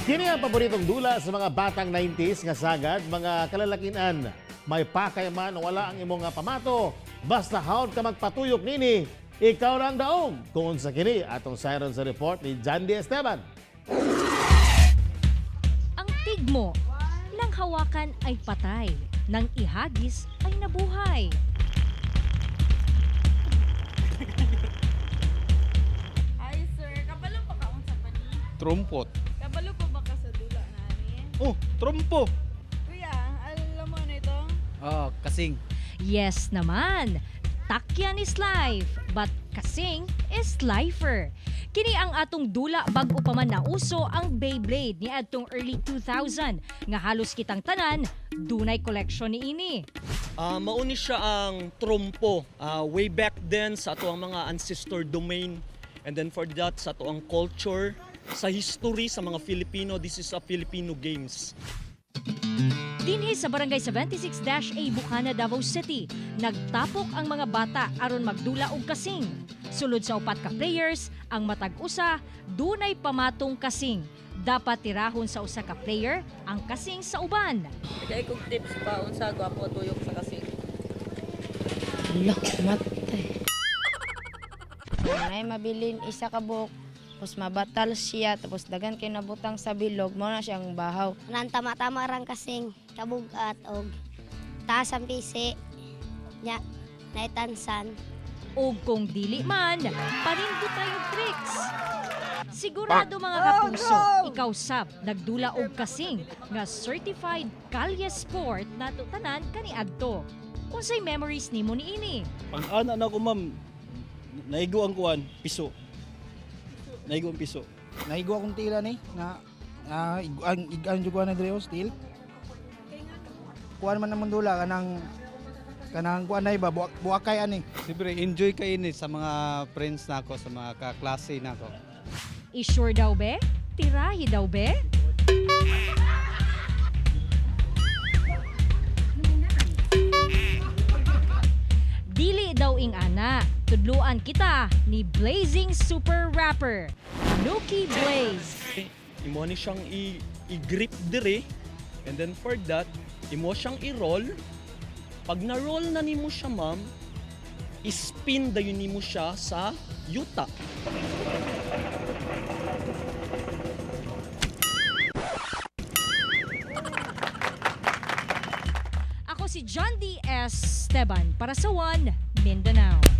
Kini ang paboritong dula sa mga batang 90s nga sagad, mga kalalakinan. May pakay man o wala ang imong nga pamato, basta haon ka magpatuyok nini, ikaw lang daog. Kung sa kini, atong siren sa report ni Jandy Esteban. Ang tigmo, nang hawakan ay patay, nang ihagis ay nabuhay. Hi sir, kabalo pa ka unsa pa ni? Trumpot. Kabalo pa ba ka sa dula nani? Oh, trompo. Kuya, alam mo na ito? Ah, kasing. Yes naman, takyan is life, but kasing is lifer. Kini ang atong dula bag-o pa man nauso ang Beyblade ni adtong early 2000 nga halos kitang tanan dunay collection ni ini. Mauni siya ang trompo. Way back then sa ato ang mga ancestor domain. And then for that, sa ato ang culture, sa history sa mga Filipino, this is a Filipino games. Dinhi sa Barangay 76-A Bukana, Davao City, nagtapok ang mga bata aron magdula og kasing. Sulod sa upat ka players, ang matag usa dunay pamatong kasing. Dapat tirahon sa usa ka player ang kasing sa uban. Kaya kong tips pa unsa gwapo tuyok sa kasing. Loh, matay. May mabilin isa ka buhok, tapos mabatal siya, tapos dagan kay nabutang sa bilog, mo na siyang bahaw. Nan tama-tama rang kasing kabugat og taas ang pisi nya naitansan. O kung dili man, panindot tayo tricks. Sigurado mga kapuso, ikaw sab nagdula og kasing nga certified kalye sport na tanan kaniadto. Unsay memories nimo niini? Pag ana na ko ma'am, naigo ang kuan, piso. Naigo ang piso. Naigo akong tila ni na ang igan jud ko na diri steel. Kuan man namon dula kanang kuan nay ba buakay ani. Siyempre, enjoy kayo ni sa mga friends nako, sa mga kaklase nako. Isure daw be? Tirahi daw be? Dili daw ing ana. Tudluan kita ni Blazing Super Rapper, Nuki Blaze. Imo ni siyang i-grip dire. And then for that, imo siyang i-roll. Pag na-roll na nimo siya, ma'am, i-spin dayon nimo siya sa yuta. Ako si John D. Esteban para sa One Mindanao.